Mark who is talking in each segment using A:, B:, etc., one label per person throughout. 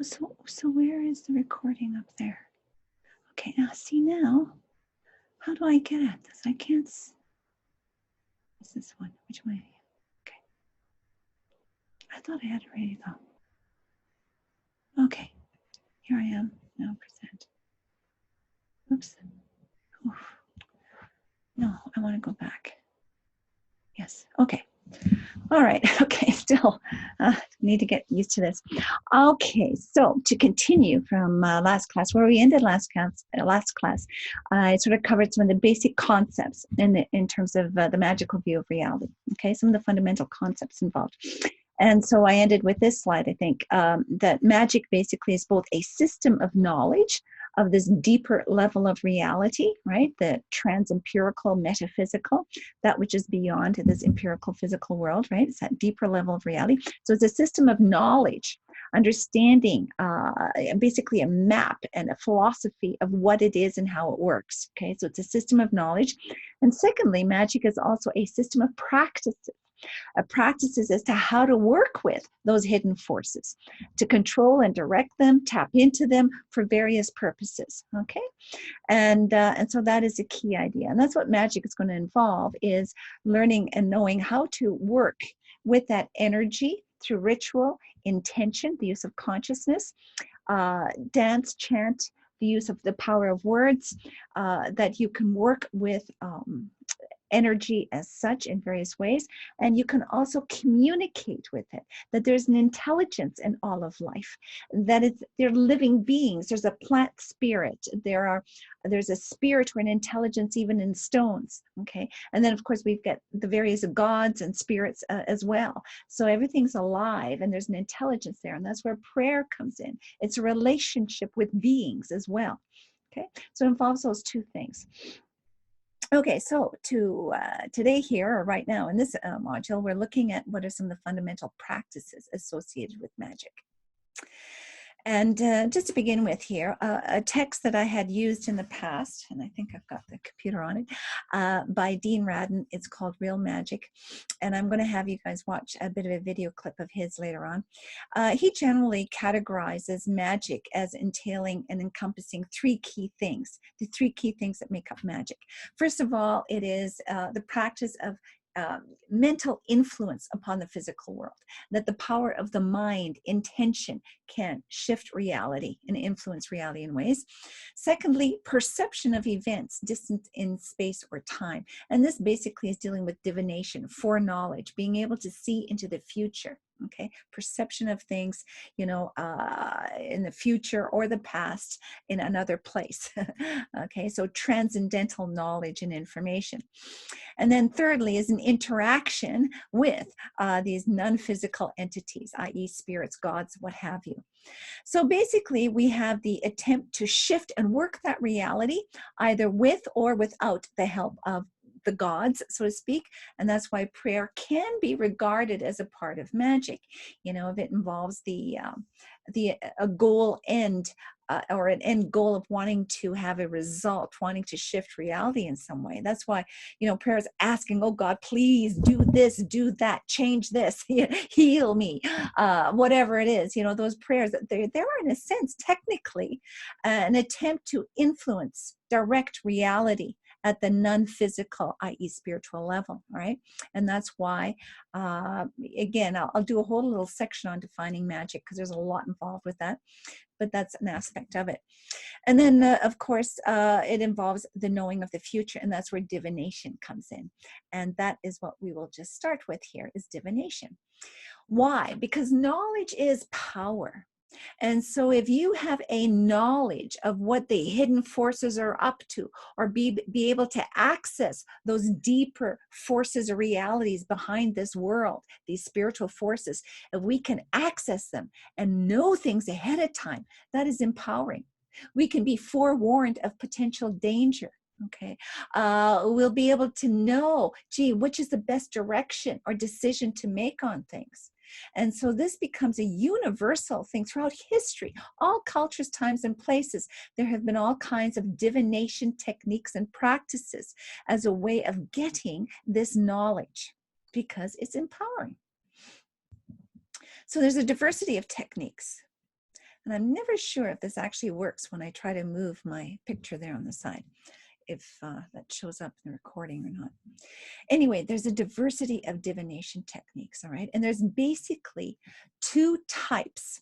A: Oh, so where is the recording up there? Okay, now see now. How do I get at this? I can't. Is this one? Which one? Okay. I thought I had it ready to go. Okay. Here I am. Now present. Oops. Oof. No, I want to go back. Yes. Okay. All right. Okay. Still need to get used to this. Okay. So to continue from last class, where we ended last class, I sort of covered some of the basic concepts in terms of the magical view of reality. Okay. Some of the fundamental concepts involved. And so I ended with this slide, I think, that magic basically is both a system of knowledge of this deeper level of reality, right? The trans-empirical, metaphysical, that which is beyond this empirical physical world, right? It's that deeper level of reality. So it's a system of knowledge, understanding, basically a map and a philosophy of what it is and how it works, okay? So it's a system of knowledge. And secondly, magic is also a system of practices. Practices as to how to work with those hidden forces, to control and direct them, tap into them for various purposes. Okay, and so that is a key idea, and that's what magic is going to involve: is learning and knowing how to work with that energy through ritual, intention, the use of consciousness, dance, chant, the use of the power of words, that you can work with energy as such in various ways, and you can also communicate with it, that there's an intelligence in all of life, that they're living beings. There's a plant spirit, there's a spirit or an intelligence even in stones. Okay, and then of course we've got the various gods and spirits as well. So everything's alive and there's an intelligence there, and that's where prayer comes in. It's a relationship with beings as well. Okay, so it involves those two things. Okay, so today here, or right now in this module, we're looking at what are some of the fundamental practices associated with magic. And just to begin with here, a text that I had used in the past, and I think I've got the computer on it, by Dean Radin. It's called Real Magic. And I'm going to have you guys watch a bit of a video clip of his later on. He generally categorizes magic as entailing and encompassing three key things, the three key things that make up magic. First of all, it is the practice of mental influence upon the physical world, that the power of the mind, intention, can shift reality and influence reality in ways. Secondly, perception of events distant in space or time. And this basically is dealing with divination, foreknowledge, being able to see into the future. Okay, perception of things, you know, in the future or the past in another place. Okay, so transcendental knowledge and information. And then thirdly is an interaction with these non-physical entities, i.e. spirits, gods, what have you. So basically we have the attempt to shift and work that reality either with or without the help of the gods, so to speak. And that's why prayer can be regarded as a part of magic. You know, if it involves a goal end, or an end goal of wanting to have a result, wanting to shift reality in some way. That's why, you know, prayer is asking, oh God, please do this, do that, change this, heal me, whatever it is. You know, those prayers, they're in a sense, technically, an attempt to influence, direct reality at the non-physical, i.e. spiritual level, right? And that's why, again, I'll do a whole little section on defining magic because there's a lot involved with that, but that's an aspect of it. And then, of course, it involves the knowing of the future, and that's where divination comes in. And that is what we will just start with here, is divination. Why? Because knowledge is power. And so if you have a knowledge of what the hidden forces are up to, or be able to access those deeper forces or realities behind this world, these spiritual forces, if we can access them and know things ahead of time, that is empowering. We can be forewarned of potential danger. Okay, we'll be able to know, gee, which is the best direction or decision to make on things. And so this becomes a universal thing throughout history, all cultures, times, and places. There have been all kinds of divination techniques and practices as a way of getting this knowledge because it's empowering. So there's a diversity of techniques. And I'm never sure if this actually works when I try to move my picture there on the side, if that shows up in the recording or not. Anyway, there's a diversity of divination techniques, all right? And there's basically two types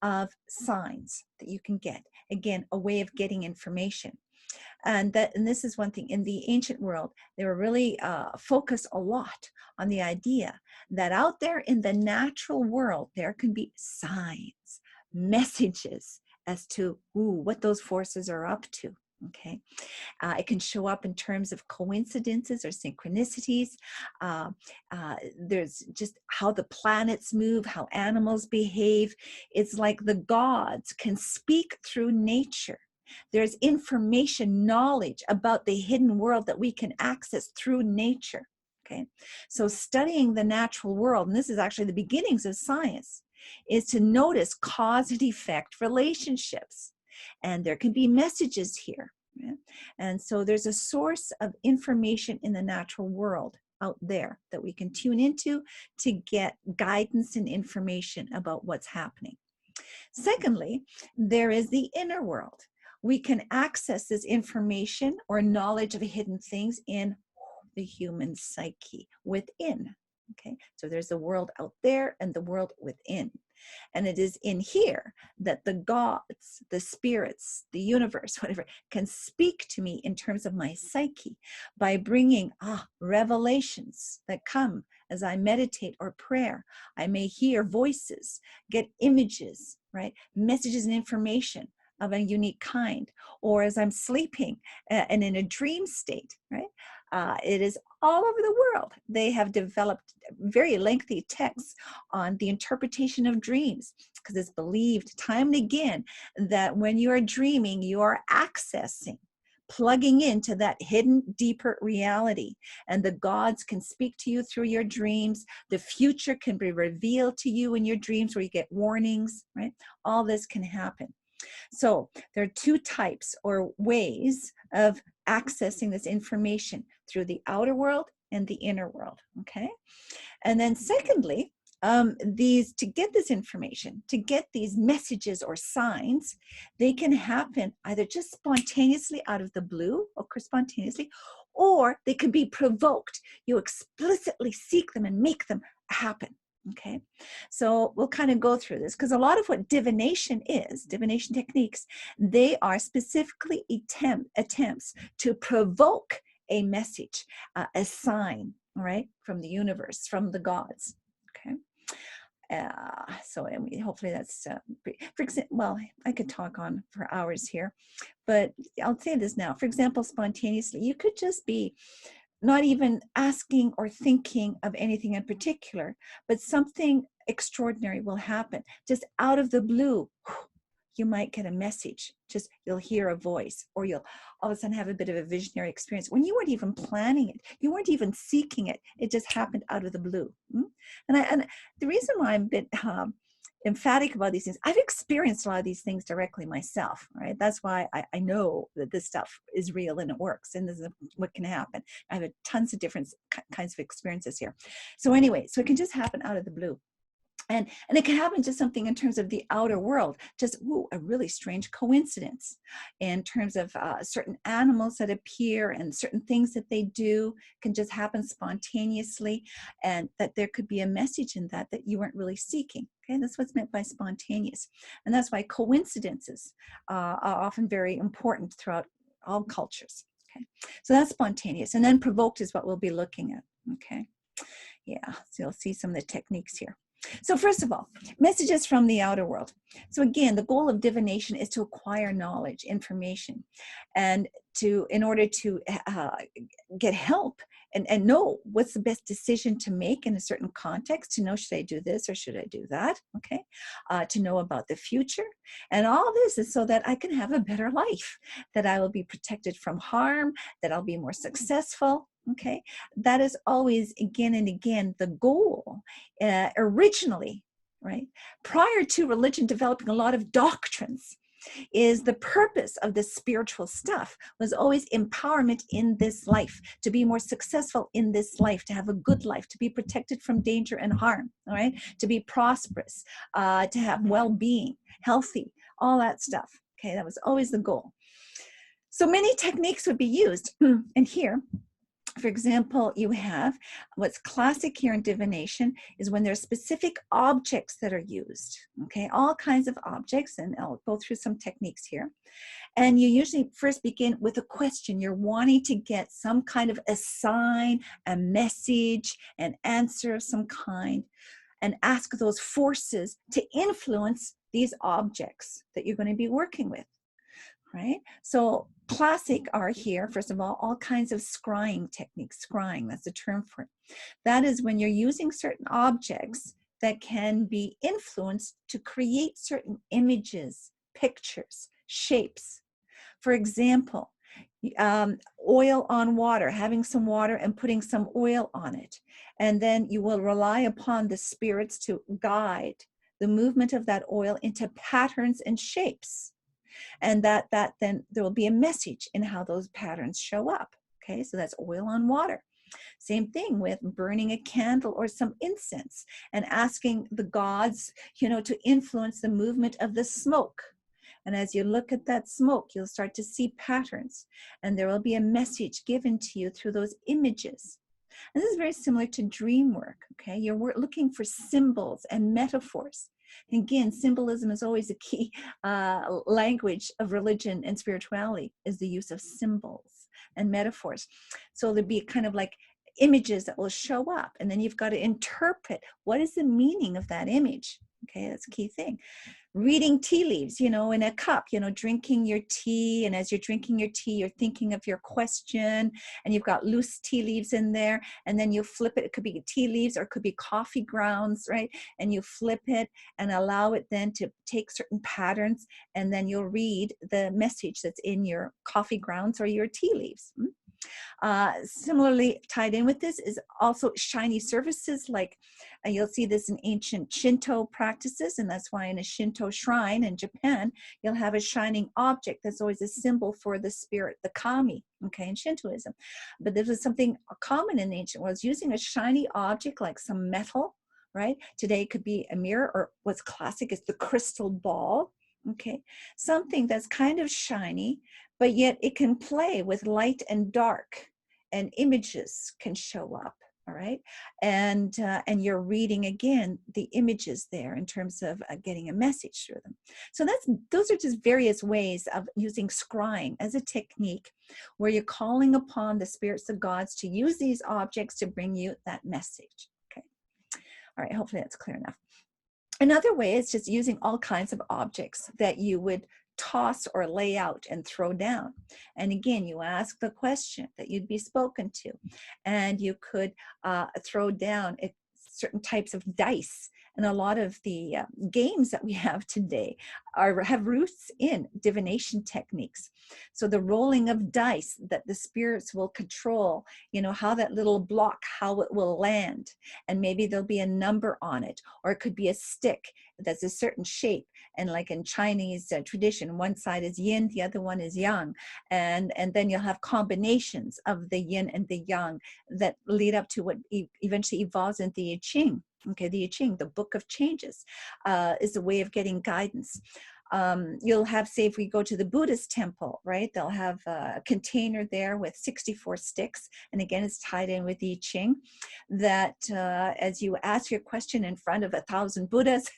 A: of signs that you can get. Again, a way of getting information. And this is one thing. In the ancient world, they were really focused a lot on the idea that out there in the natural world, there can be signs, messages as to what those forces are up to. Okay, it can show up in terms of coincidences or synchronicities. There's just how the planets move, how animals behave. It's like the gods can speak through nature. There's information, knowledge about the hidden world that we can access through nature. Okay, so studying the natural world, and this is actually the beginnings of science, is to notice cause and effect relationships. And there can be messages here. Right? And so there's a source of information in the natural world out there that we can tune into to get guidance and information about what's happening. Secondly, there is the inner world. We can access this information or knowledge of hidden things in the human psyche within. Okay, so there's the world out there and the world within. And it is in here that the gods, the spirits, the universe, whatever, can speak to me in terms of my psyche by bringing revelations that come as I meditate or prayer. I may hear voices, get images, right? Messages and information of a unique kind, or as I'm sleeping and in a dream state, right? It is all over the world. They have developed very lengthy texts on the interpretation of dreams, because it's believed time and again that when you are dreaming, you are accessing, plugging into that hidden, deeper reality. And the gods can speak to you through your dreams. The future can be revealed to you in your dreams where you get warnings, right? All this can happen. So there are two types or ways of accessing this information, through the outer world and the inner world, okay? And then secondly, to get this information, to get these messages or signs, they can happen either just spontaneously out of the blue, occur spontaneously, or they can be provoked. You explicitly seek them and make them happen. Okay, so we'll kind of go through this, because a lot of what divination is, divination techniques, they are specifically attempts to provoke a message, a sign, right, from the universe, from the gods. Okay, so hopefully that's, for example, well, I could talk on for hours here, but I'll say this now. For example, spontaneously, you could just be not even asking or thinking of anything in particular, but something extraordinary will happen. Just out of the blue, you might get a message. Just you'll hear a voice, or you'll all of a sudden have a bit of a visionary experience when you weren't even planning it. You weren't even seeking it. It just happened out of the blue. And the reason why I'm a bit emphatic about these things, I've experienced a lot of these things directly myself, right? That's why I know that this stuff is real and it works, and this is what can happen. I have tons of different kinds of experiences here. So anyway, so it can just happen out of the blue. And it can happen to something in terms of the outer world, just a really strange coincidence in terms of certain animals that appear and certain things that they do can just happen spontaneously, and that there could be a message in that you weren't really seeking. Okay, that's what's meant by spontaneous. And that's why coincidences are often very important throughout all cultures. Okay, so that's spontaneous. And then provoked is what we'll be looking at. Okay, yeah, so you'll see some of the techniques here. So first of all, messages from the outer world. So again, the goal of divination is to acquire knowledge, information, and in order to get help and know what's the best decision to make in a certain context, to know, should I do this or should I do that? Okay, to know about the future. And all this is so that I can have a better life, that I will be protected from harm, that I'll be more successful. Okay, that is always, again and again, the goal. Originally, right, prior to religion developing a lot of doctrines, is the purpose of this spiritual stuff was always empowerment in this life, to be more successful in this life, to have a good life, to be protected from danger and harm, all right, to be prosperous, to have well-being, healthy, all that stuff. Okay, that was always the goal. So many techniques would be used. And here, for example, you have what's classic here in divination is when there are specific objects that are used, okay, all kinds of objects, and I'll go through some techniques here. And you usually first begin with a question. You're wanting to get some kind of a sign, a message, an answer of some kind, and ask those forces to influence these objects that you're going to be working with. Right? So classic are here, first of all kinds of scrying techniques. Scrying, that's a term for it. That is when you're using certain objects that can be influenced to create certain images, pictures, shapes. For example, oil on water, having some water and putting some oil on it. And then you will rely upon the spirits to guide the movement of that oil into patterns and shapes. And that then there will be a message in how those patterns show up. Okay, so that's oil on water. Same thing with burning a candle or some incense and asking the gods, to influence the movement of the smoke. And as you look at that smoke, you'll start to see patterns, and there will be a message given to you through those images. And this is very similar to dream work. Okay, you're looking for symbols and metaphors. And again, symbolism is always a key language of religion and spirituality, is the use of symbols and metaphors. So there'd be kind of like images that will show up, and then you've got to interpret what is the meaning of that image. Okay, that's a key thing. Reading tea leaves, in a cup, drinking your tea. And as you're drinking your tea, you're thinking of your question, and you've got loose tea leaves in there. And then you flip it. It could be tea leaves or it could be coffee grounds, right? And you flip it and allow it then to take certain patterns. And then you'll read the message that's in your coffee grounds or your tea leaves. Similarly, tied in with this is also shiny surfaces, like you'll see this in ancient Shinto practices, and that's why in a Shinto shrine in Japan, you'll have a shining object that's always a symbol for the spirit, the kami, okay, in Shintoism. But this was something common in the ancient world, using a shiny object like some metal, right? Today it could be a mirror, or what's classic is the crystal ball, okay? Something that's kind of shiny, but yet it can play with light and dark, and images can show up, all right? And you're reading, again, the images there in terms of getting a message through them. So those are just various ways of using scrying as a technique where you're calling upon the spirits of gods to use these objects to bring you that message, okay? All right, hopefully that's clear enough. Another way is just using all kinds of objects that you would toss or lay out and throw down. And again, you ask the question that you'd be spoken to, and you could throw down certain types of dice. And a lot of the games that we have today have roots in divination techniques. So the rolling of dice that the spirits will control, how that little block, how it will land. And maybe there'll be a number on it, or it could be a stick that's a certain shape. And like in Chinese tradition, one side is yin, the other one is yang. And then you'll have combinations of the yin and the yang that lead up to what eventually evolves into the I Ching. Okay, the I Ching, the book of changes, is a way of getting guidance. You'll have, say, if we go to the Buddhist temple, right, they'll have a container there with 64 sticks. And again, it's tied in with the I Ching, that as you ask your question in front of 1,000 Buddhas,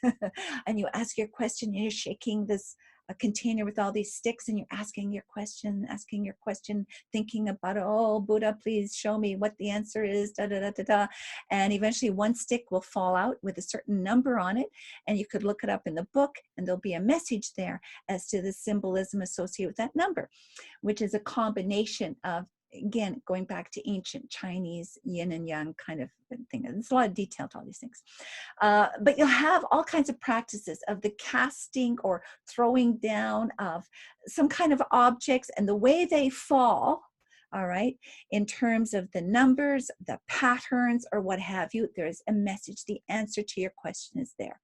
A: and you ask your question, you're shaking this a container with all these sticks, and you're asking your question, thinking about, oh, Buddha, please show me what the answer is, da, da, da, da, da. And eventually one stick will fall out with a certain number on it, and you could look it up in the book, and there'll be a message there as to the symbolism associated with that number, which is a combination of, again, going back to ancient Chinese yin and yang kind of thing. There's a lot of detail to all these things. But you'll have all kinds of practices of the casting or throwing down of some kind of objects, and the way they fall, all right, in terms of the numbers, the patterns, or what have you, there's a message. The answer to your question is there.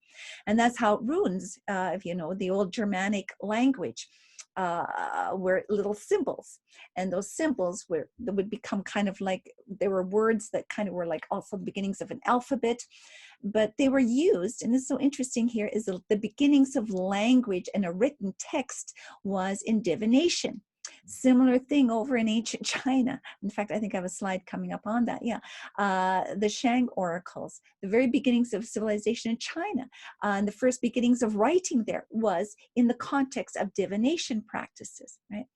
A: And that's how runes, if you know the old Germanic language, were little symbols. And those symbols would become kind of like, there were words that kind of were like also the beginnings of an alphabet, but they were used, and this is so interesting here, is the beginnings of language and a written text was in divination. Similar thing over in ancient China. In fact, I think I have a slide coming up on that. Yeah, the Shang oracles, the very beginnings of civilization in China, and the first beginnings of writing there was in the context of divination practices, right?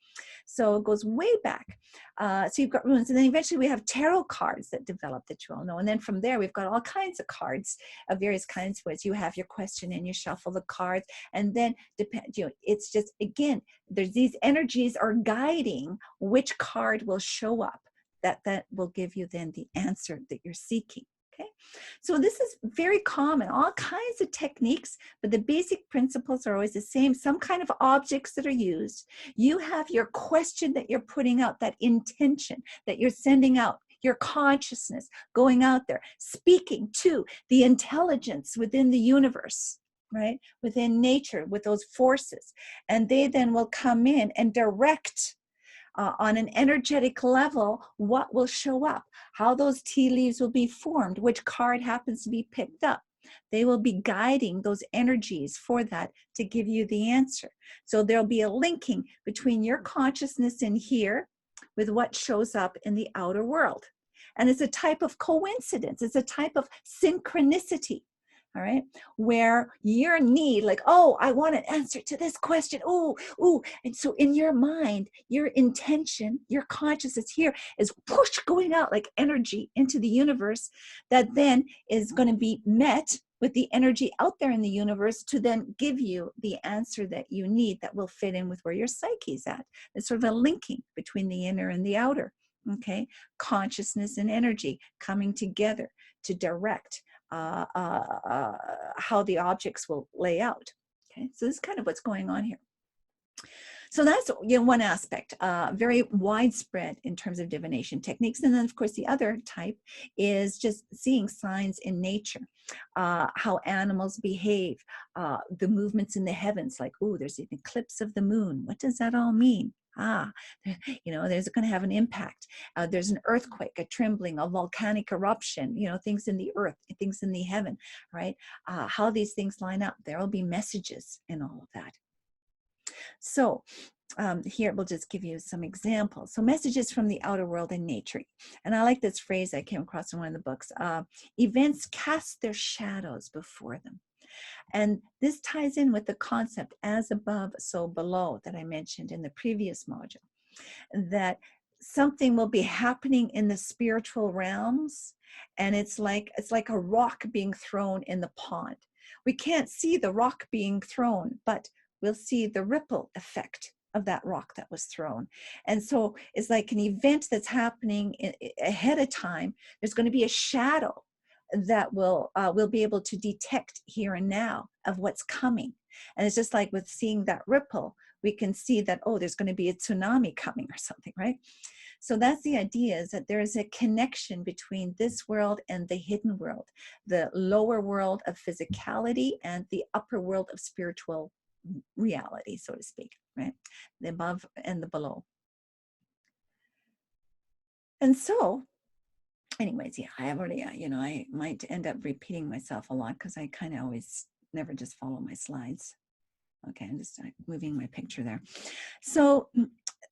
A: So it goes way back. So you've got runes, and then eventually we have tarot cards that develop that you all know. And then from there, we've got all kinds of cards of various kinds, where you have your question and you shuffle the cards, and then it's just, again, there's these energies are guiding which card will show up that will give you then the answer that you're seeking. Okay, so this is very common, all kinds of techniques, but the basic principles are always the same. Some kind of objects that are used. You have your question that you're putting out, that intention that you're sending out, your consciousness going out there, speaking to the intelligence within the universe, right? Within nature, with those forces. And they then will come in and direct on an energetic level what will show up, how those tea leaves will be formed, which card happens to be picked up. They will be guiding those energies for that to give you the answer. So there'll be a linking between your consciousness in here with what shows up in the outer world. And it's a type of coincidence. It's a type of synchronicity. All right, where your need, like, oh, I want an answer to this question. Oh, and so in your mind, your intention, your consciousness here is push going out like energy into the universe that then is going to be met with the energy out there in the universe to then give you the answer that you need that will fit in with where your psyche's at. It's sort of a linking between the inner and the outer. Okay, consciousness and energy coming together to direct how the objects will lay out. Okay, so this is kind of what's going on here. So that's one aspect, very widespread in terms of divination techniques. And then, of course, the other type is just seeing signs in nature, how animals behave, the movements in the heavens, like, oh, there's an eclipse of the moon. What does that all mean? There's going to have an impact. There's an earthquake, a trembling, a volcanic eruption, things in the earth, things in the heaven, right? How these things line up. There will be messages in all of that. So here we'll just give you some examples. So messages from the outer world in nature. And I like this phrase I came across in one of the books. Events cast their shadows before them. And this ties in with the concept as above, so below that I mentioned in the previous module, that something will be happening in the spiritual realms, and it's like a rock being thrown in the pond. We can't see the rock being thrown, but we'll see the ripple effect of that rock that was thrown. And so it's like an event that's happening ahead of time. There's going to be a shadow that we'll be able to detect here and now of what's coming. And it's just like with seeing that ripple, we can see that, oh, there's going to be a tsunami coming or something, right? So that's the idea, is that there is a connection between this world and the hidden world, the lower world of physicality and the upper world of spiritual reality, so to speak, right? The above and the below. And so, anyways, yeah, I have already, I might end up repeating myself a lot because I kind of always never just follow my slides. Okay, I'm just moving my picture there. So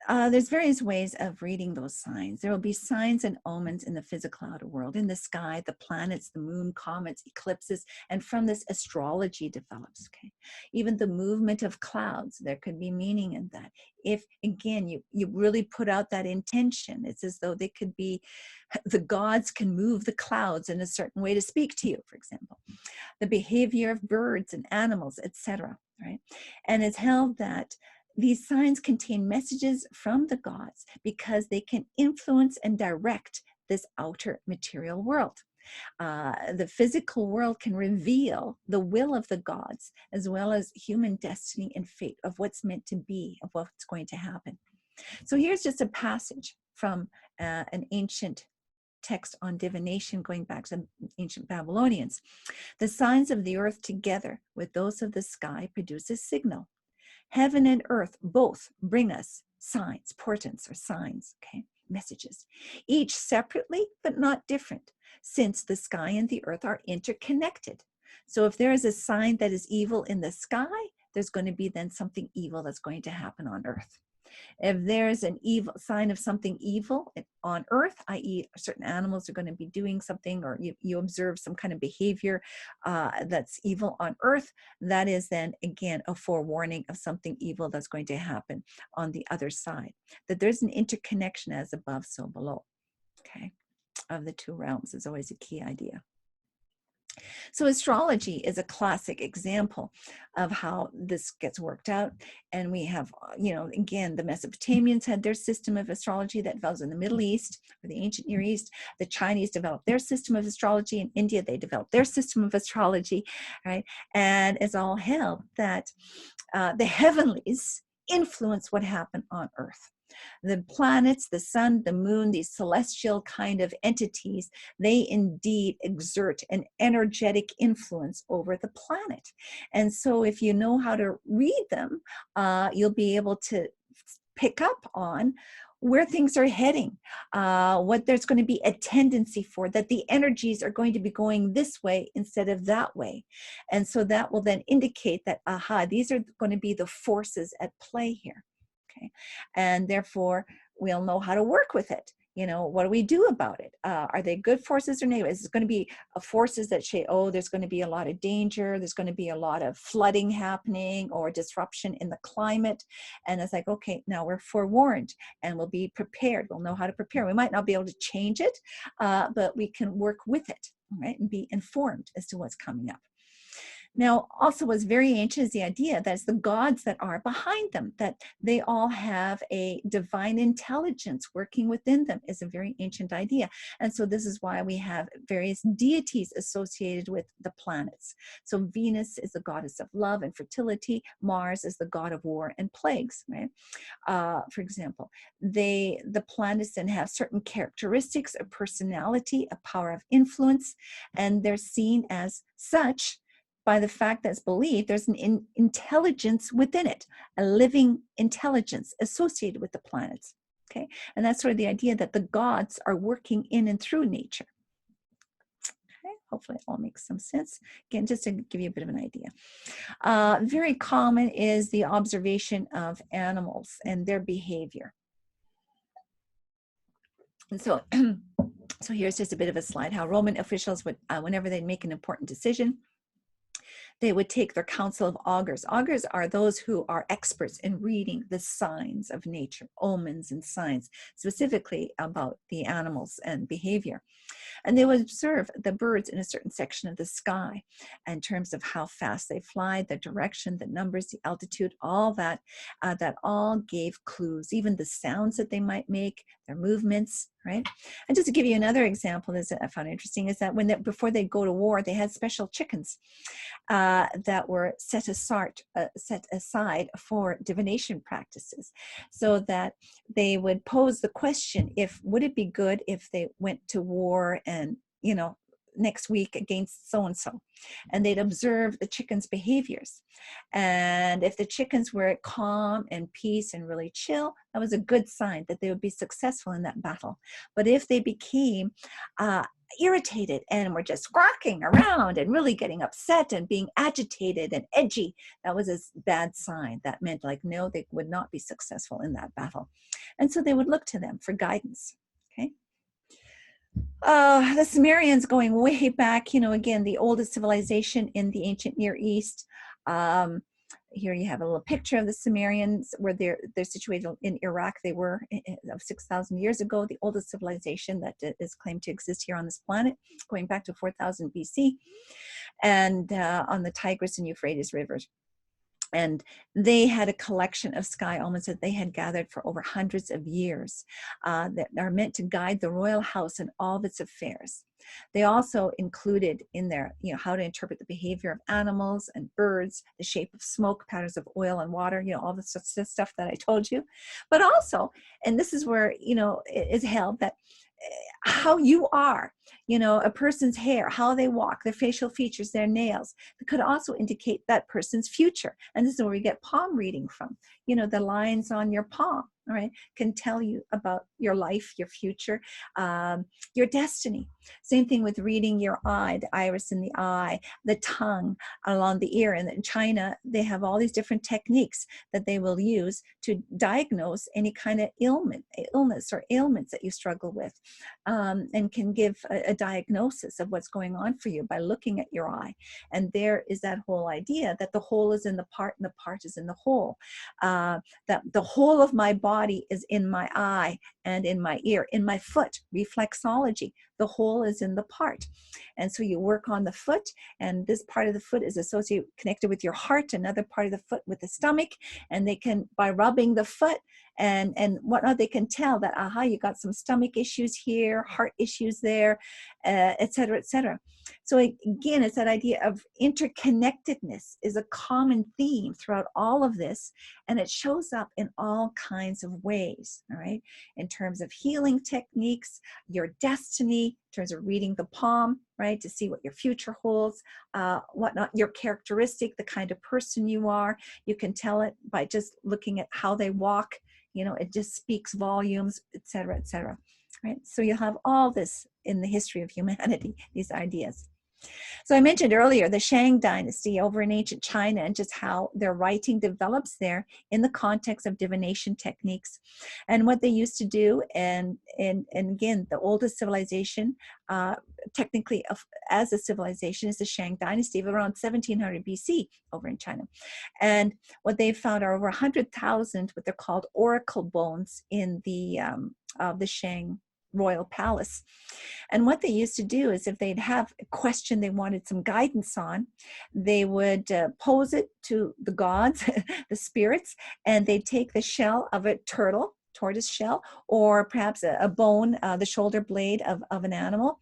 A: there's various ways of reading those signs. There will be signs and omens in the physical outer world, in the sky, the planets, the moon, comets, eclipses, and from this astrology develops, okay? Even the movement of clouds, there could be meaning in that. If, again, you really put out that intention, it's as though they could be, the gods can move the clouds in a certain way to speak to you, for example. The behavior of birds and animals, etc., right? And it's held that these signs contain messages from the gods because they can influence and direct this outer material world. The physical world can reveal the will of the gods, as well as human destiny and fate of what's meant to be, of what's going to happen. So here's just a passage from an ancient text on divination going back to ancient Babylonians. The signs of the earth together with those of the sky produce a signal. Heaven and earth both bring us signs, portents or signs, okay, messages, each separately but not different, since the sky and the earth are interconnected. So if there is a sign that is evil in the sky, there's going to be then something evil that's going to happen on earth. If there's an evil sign of something evil on earth, i.e. certain animals are going to be doing something, or you observe some kind of behavior that's evil on earth, that is then again a forewarning of something evil that's going to happen on the other side. That there's an interconnection as above, so below, okay, of the two realms is always a key idea. So astrology is a classic example of how this gets worked out. And we have, again, the Mesopotamians had their system of astrology that develops in the Middle East, or the ancient Near East. The Chinese developed their system of astrology. In India, they developed their system of astrology, right? And it's all held that the heavenlies influence what happened on Earth. The planets, the sun, the moon, these celestial kind of entities, they indeed exert an energetic influence over the planet. And so if you know how to read them, you'll be able to pick up on where things are heading, what there's going to be a tendency for, that the energies are going to be going this way instead of that way. And so that will then indicate that, these are going to be the forces at play here. Okay, and therefore we'll know how to work with it. What do we do about it? Are they good forces or negative? Is it going to be forces that say, oh, there's going to be a lot of danger, there's going to be a lot of flooding happening or disruption in the climate? And it's like, okay, now we're forewarned and we'll be prepared. We'll know how to prepare. We might not be able to change it, but we can work with it, right, and be informed as to what's coming up. Now, also what's very ancient is the idea that it's the gods that are behind them, that they all have a divine intelligence working within them, is a very ancient idea. And so this is why we have various deities associated with the planets. So Venus is the goddess of love and fertility. Mars is the god of war and plagues, right? For example, the planets then have certain characteristics, a personality, a power of influence, and they're seen as such by the fact that it's believed there's an intelligence within it, a living intelligence associated with the planets. Okay, and that's sort of the idea that the gods are working in and through nature. Okay, hopefully it all makes some sense. Again, just to give you a bit of an idea. Very common is the observation of animals and their behavior. And so, so here's just a bit of a slide how Roman officials would, whenever they'd make an important decision, they would take their council of augurs. Augurs are those who are experts in reading the signs of nature, omens and signs, specifically about the animals and behavior. And they would observe the birds in a certain section of the sky in terms of how fast they fly, the direction, the numbers, the altitude, all that, that all gave clues, even the sounds that they might make, their movements, right? And just to give you another example that I found interesting is that before they go to war, they had special chickens that were set aside for divination practices, so that they would pose the question, would it be good if they went to war and, next week against so-and-so, and they'd observe the chickens' behaviors. And if the chickens were calm and peace and really chill, that was a good sign that they would be successful in that battle. But if they became irritated and were just squawking around and really getting upset and being agitated and edgy, that was a bad sign. That meant no, they would not be successful in that battle. And so they would look to them for guidance. Okay. The Sumerians, going way back, again, the oldest civilization in the ancient Near East. Here you have a little picture of the Sumerians where they're situated in Iraq. They were 6,000 years ago, the oldest civilization that is claimed to exist here on this planet, going back to 4,000 BC, and on the Tigris and Euphrates rivers. And they had a collection of sky omens that they had gathered for over hundreds of years that are meant to guide the royal house in all of its affairs. They also included in there, how to interpret the behavior of animals and birds, the shape of smoke, patterns of oil and water, all this stuff that I told you. But also, and this is where, it is held that how you are, a person's hair, how they walk, their facial features, their nails, that could also indicate that person's future. And this is where we get palm reading from. The lines on your palm, all right, can tell you about your life, your future, your destiny. Same thing with reading your eye, the iris in the eye, the tongue along the ear. And in China, they have all these different techniques that they will use to diagnose any kind of illness or ailments that you struggle with, and can give a diagnosis of what's going on for you by looking at your eye. And there is that whole idea that the whole is in the part and the part is in the whole. That the whole of my body is in my eye and in my ear, in my foot, reflexology. The whole is in the part. And so you work on the foot, and this part of the foot is connected with your heart, another part of the foot with the stomach, and they can, by rubbing the foot and whatnot, they can tell that, you got some stomach issues here, heart issues there, et cetera, et cetera. So again, it's that idea of interconnectedness is a common theme throughout all of this, and it shows up in all kinds of ways, all right? In terms of healing techniques, your destiny, in terms of reading the palm, right, to see what your future holds, whatnot, your characteristic, the kind of person you are. You can tell it by just looking at how they walk. It just speaks volumes, et cetera, right? So you'll have all this in the history of humanity, these ideas. So I mentioned earlier the Shang Dynasty over in ancient China, and just how their writing develops there in the context of divination techniques and what they used to do. And again, the oldest civilization, technically as a civilization, is the Shang Dynasty of around 1700 BC over in China. And what they've found are over 100,000 what they're called oracle bones in the Shang royal palace. And what they used to do is, if they'd have a question they wanted some guidance on, they would pose it to the gods, the spirits, and they'd take the shell of a turtle, tortoise shell, or perhaps a bone, the shoulder blade of an animal,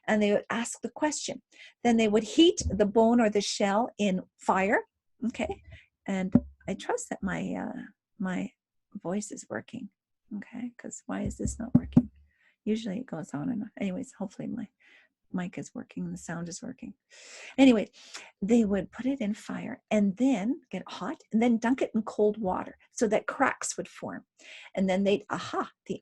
A: and they would ask the question. Then they would heat the bone or the shell in fire, okay? And I trust that my voice is working, okay? Because why is this not working? Usually it goes on and on. Anyways, hopefully my mic is working and the sound is working. Anyway, they would put it in fire and then get it hot and then dunk it in cold water so that cracks would form. And then the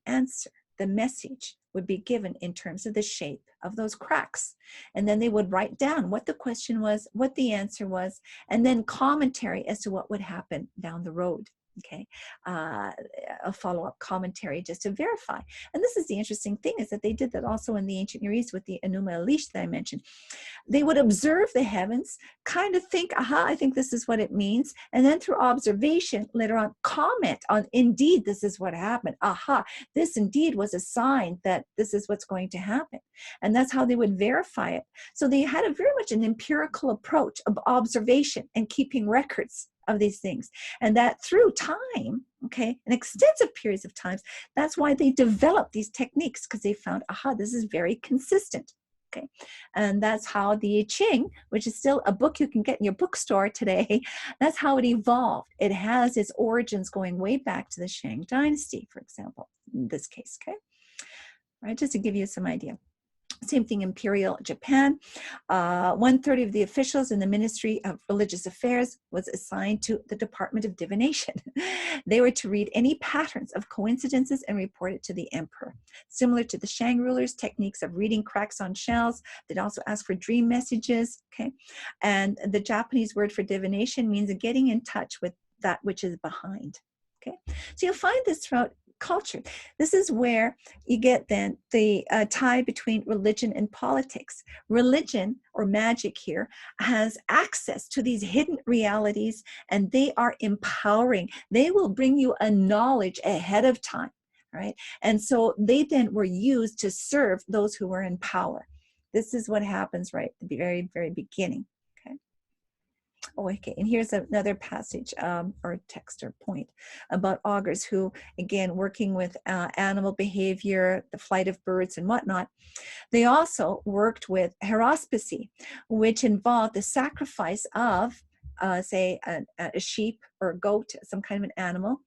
A: answer, the message would be given in terms of the shape of those cracks. And then they would write down what the question was, what the answer was, and then commentary as to what would happen down the road. Okay, a follow-up commentary just to verify. And this is the interesting thing, is that they did that also in the ancient Near East with the Enuma Elish that I mentioned. They would observe the heavens, kind of think, I think this is what it means. And then through observation, later on, comment on, indeed, this is what happened. This indeed was a sign that this is what's going to happen. And that's how they would verify it. So they had a very much an empirical approach of observation and keeping records of these things. And that through time, okay, an extensive periods of times, that's why they developed these techniques, because they found, this is very consistent. Okay, and that's how the I Ching, which is still a book you can get in your bookstore today, that's how it evolved. It has its origins going way back to the Shang Dynasty, for example, in this case, okay? All right, just to give you some idea. Same thing, Imperial Japan. 1/3 of the officials in the Ministry of Religious Affairs was assigned to the Department of Divination. They were to read any patterns of coincidences and report it to the emperor. Similar to the Shang rulers' techniques of reading cracks on shells, they'd also ask for dream messages, okay? And the Japanese word for divination means getting in touch with that which is behind, okay? So you'll find this throughout culture. This is where you get then the tie between religion and politics. Religion, or magic here, has access to these hidden realities, and they are empowering. They will bring you a knowledge ahead of time, right? And so they then were used to serve those who were in power. This is what happens right at the very, very beginning. Okay. Oh, okay. And here's another passage or text or point about augurs who, again, working with animal behavior, the flight of birds and whatnot. They also worked with haruspicy, which involved the sacrifice of, say, a sheep or a goat, some kind of an animal.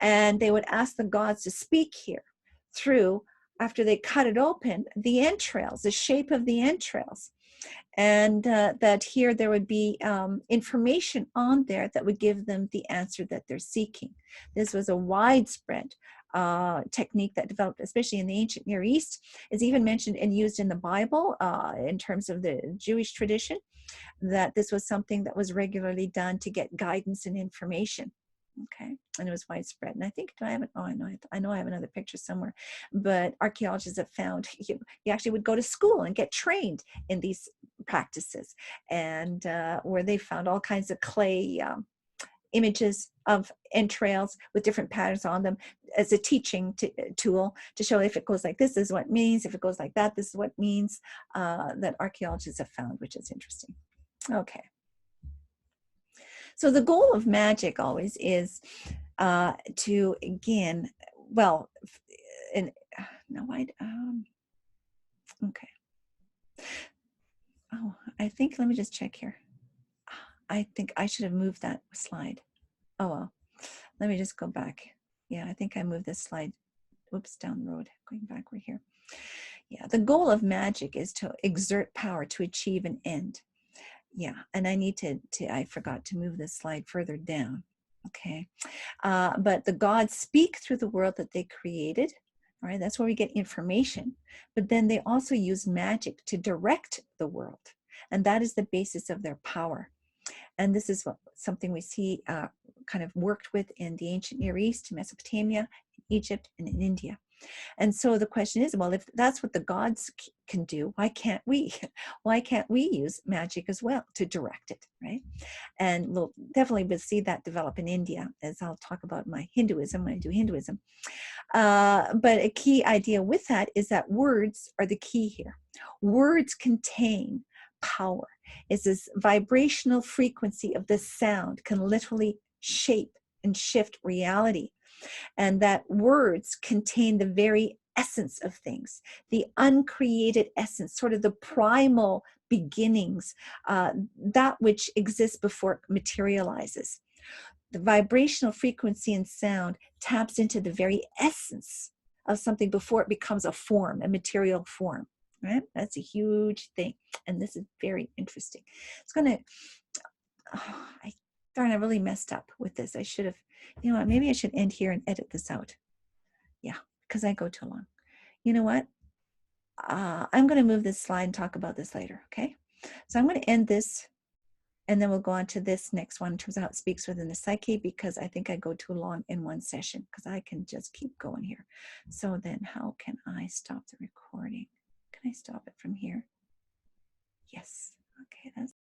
A: And they would ask the gods to speak here through, after they cut it open, the entrails, the shape of the entrails. And that here there would be information on there that would give them the answer that they're seeking. This was a widespread technique that developed, especially in the ancient Near East. It's even mentioned and used in the Bible in terms of the Jewish tradition, that this was something that was regularly done to get guidance and information. Okay, and it was widespread. And I think, do I have it? Oh, I know I have another picture somewhere. But archaeologists have found you actually would go to school and get trained in these practices, and where they found all kinds of clay images of entrails with different patterns on them as a teaching tool to show if it goes like this is what it means, if it goes like that, this is what it means, that archaeologists have found, which is interesting. Okay. So the goal of magic always is to, again, well, and no, okay. Oh, I think, let me just check here. I think I should have moved that slide. Oh, well, let me just go back. Yeah, I think I moved this slide, whoops, down the road, going backward here. Yeah, the goal of magic is to exert power to achieve an end. Yeah, and I need I forgot to move this slide further down. Okay, but the gods speak through the world that they created. All right, that's where we get information. But then they also use magic to direct the world, and that is the basis of their power. And this is something we see kind of worked with in the ancient Near East, Mesopotamia, Egypt, and in India. And so the question is, well, if that's what the gods can do, why can't we? Why can't we use magic as well to direct it, right? And we'll definitely see that develop in India, as I'll talk about my Hinduism when I do Hinduism. But a key idea with that is that words are the key here. Words contain power. It's this vibrational frequency of the sound can literally shape and shift reality. And that words contain the very essence of things, the uncreated essence, sort of the primal beginnings, that which exists before it materializes. The vibrational frequency in sound taps into the very essence of something before it becomes a form, a material form, right? That's a huge thing. And this is very interesting. It's going to, I really messed up with this. I should have, you know what, maybe I should end here and edit this out. Yeah, because I go too long. You know what? I'm going to move this slide and talk about this later, okay? So I'm going to end this, and then we'll go on to this next one in terms of how it speaks within the psyche, because I think I go too long in one session, because I can just keep going here. So then how can I stop the recording? Can I stop it from here? Yes. Okay, that's